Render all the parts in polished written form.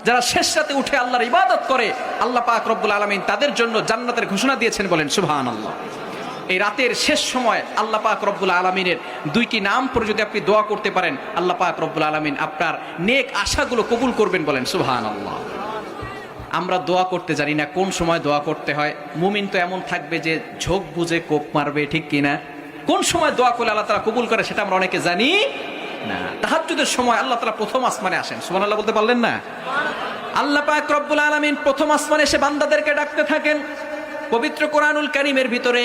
যারা শেষ রাতে উঠে আল্লাহর ইবাদত করে, আল্লাহ পাক রব্বুল আলামিন তাদের জন্য জান্নাতের ঘোষণা দিয়েছেন, বলেন সুবহানাল্লাহ। এই রাতের শেষ সময় আল্লাহ পাক রব্বুল আলামিনের দুইটি নাম পরে যদি আপনি দোয়া করতে পারেন, আল্লাহ পাক রব্বুল আলামিন আপনার নেক আশাগুলো কবুল করবেন, বলেন সুবহানাল্লাহ। আমরা দোয়া করতে জানি না কোন সময় দোয়া করতে হয়। মুমিন তো এমন থাকবে যে ঝোঁক বুঝে কোপ মারবে, ঠিক কিনা? কোন সময় দোয়া করলে আল্লাহ তাআলা কবুল করে সেটা আমরা অনেকে জানি না। তাহাজ্জুদের সময় আল্লাহ তাআলা প্রথম আসমানে আসেন, সুবহানাল্লাহ বলতে পারলেন না? আল্লাহ পাক রব্বুল আলামিন প্রথম আসমানে এসে বান্দাদেরকে ডাকতে থাকেন। পবিত্র কোরআনুল কারীমের ভিতরে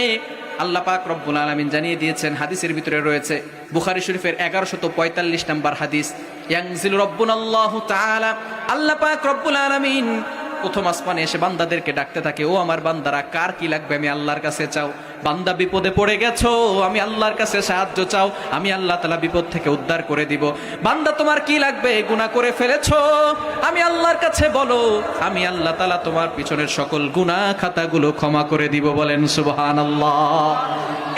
আল্লাহ পাক রব্বুল আলামিন জানিয়ে দিয়েছেন, হাদিসের ভিতরে রয়েছে, বুখারী শরীফের 1145 নম্বর হাদিস, ইয়ানজিলু রাব্বুনাল্লাহু তাআলা, আল্লাহ পাক রব্বুল আলামিন প্রথম আসমানে এসে বান্দাদেরকে ডাকতে থাকে, ও আমার বান্দারা, কার কি লাগবে আমি আল্লাহর কাছে চাও। বান্দা বিপদে পড়ে গেছো, আমি আল্লাহর কাছে সাহায্য চাও, আমি আল্লাহ তাআলা বিপদ থেকে উদ্ধার করে দিব। বান্দা তোমার কি লাগবে, গুনাহ করে ফেলেছো, আমি আল্লাহর কাছে বলো, আমি আল্লাহ তাআলা তোমার পিছনের সকল গুনাহ খাতাগুলো ক্ষমা করে দিব, বলেন সুবহানাল্লাহ।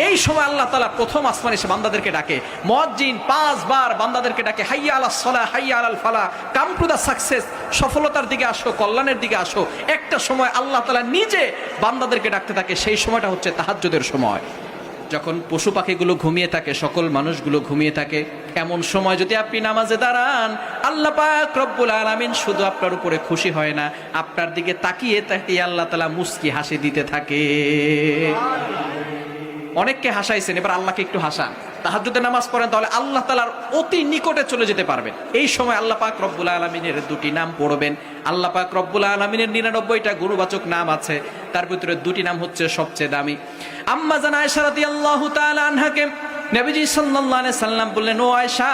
এই সময় আল্লাহ তাআলা প্রথম আসমানে এসে বান্দাদেরকে ডাকে। মুয়াজ্জিন 5 বার বান্দাদেরকে ডাকে, হাইয়া আলাস সালাহ, হাইয়া আলাল ফালাহ, কাম টু দা সাকসেস, সফলতার দিকে আসো, কল্যাণের দিকে আসো। একটা সময় আল্লাহ তাআলা নিজে বান্দাদেরকে ডাকতে থাকে, সেই সময়টা হচ্ছে তাহাজ্জুদের সময়, যখন পশু পাখিগুলো ঘুমিয়ে থাকে, সকল মানুষগুলো ঘুমিয়ে থাকে। এমন সময় যদি আপনি নামাজে দাঁড়ান, আল্লাহ পাক রব্বুল আলামিন শুধু আপনার উপরে খুশি হয় না, আপনার দিকে তাকিয়ে তাকিয়ে আল্লাহ তাআলা মুস্কি হাসি দিতে থাকে। অনেককে হাসাইছেন, এবার আল্লাহকে একটু হাসান, তাহাজ্জুদের নামাজ পড়েন, তাহলে আল্লাহ তাআলার অতি নিকটে চলে যেতে পারবেন। এই সময় আল্লাহ পাক রব্বুল আলামিনের দুটি নাম পড়বেন। আল্লাহ পাক রব্বুল আলামিনের 99টা গুণবাচক নাম আছে, তার ভিতরে দুটি নাম হচ্ছে সবচেয়ে দামি। আম্মা জান আয়েশা রাদিয়াল্লাহু তাআলা আনহাকে নবীজি সাল্লাল্লাহু আলাইহি সাল্লাম বললেন, ও আয়েশা,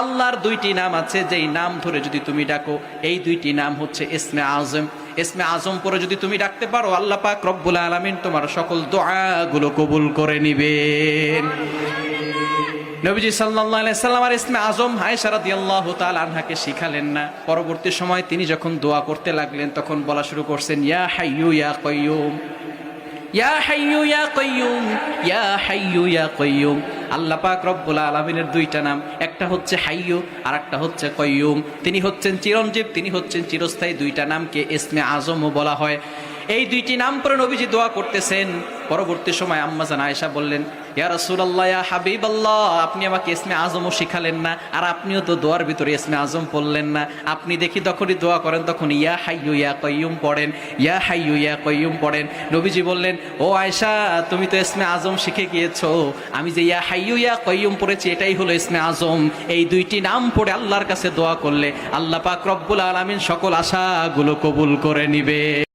আল্লাহর দুইটি নাম আছে, যেই নাম ধরে যদি তুমি ডাকো, এই দুইটি নাম হচ্ছে ইসমে আজম। ইসমে আজম পরে যদি তুমি ডাকতে পারো, আল্লাহ পাক রব্বুল আলামিন তোমার সকল দোয়াগুলো কবুল করে নিবেন। নবীজি সাল্লাল্লাহু আলাইহি সাল্লাম আর ইসমে আজম আয়েশা রাদিয়াল্লাহু তাআলা আনহাকে শিখালেন না। পরবর্তী সময় তিনি যখন দোয়া করতে লাগলেন, তখন বলা শুরু করছেন, ইয়া হাইয়ু ইয়া কাইয়ুম, ইয়া হাইয়ু ইয়া কাইয়ুম, ইয়া হাইয়ু ইয়া কাইয়ুম। আল্লাহ পাক রব্বুল আলামিনের দুইটা নাম, একটা হচ্ছে হাইয়ু আর একটা হচ্ছে কাইয়ুম। তিনি হচ্ছেন চিরঞ্জীব, তিনি হচ্ছেন চিরস্থায়ী। দুইটা নামকে ইসমে আজমও বলা হয়। এই দুইটি নাম পরে নবীজি দোয়া করতেছেন। পরবর্তী সময় আম্মা জান আয়েশা বললেন, ইয়া রাসূলুল্লাহ, ইয়া হাবিবাল্লাহ, আপনি আমাকে ইসমে আজমও শিখালেন না, আর আপনিও তো দোয়ার ভিতরে ইসমে আজম পড়লেন না। আপনি দেখি তখনই দোয়া করেন তখন ইয়া হাইয়ু ইয়া কাইয়ুম পড়েন, ইয়া হাইয়ু ইয়া কাইয়ুম পড়েন। নবীজি বললেন, ও আয়েশা, তুমি তো ইসমে আজম শিখে গিয়েছো, আমি যে ইয়া হাইয়ু ইয়া কাইয়ুম পড়েছি এটাই হলো ইসমে আজম। এই দুইটি নাম পড়ে আল্লাহর কাছে দোয়া করলে আল্লাহ পাক রব্বুল আলামিন সকল আশাগুলো কবুল করে নিবে।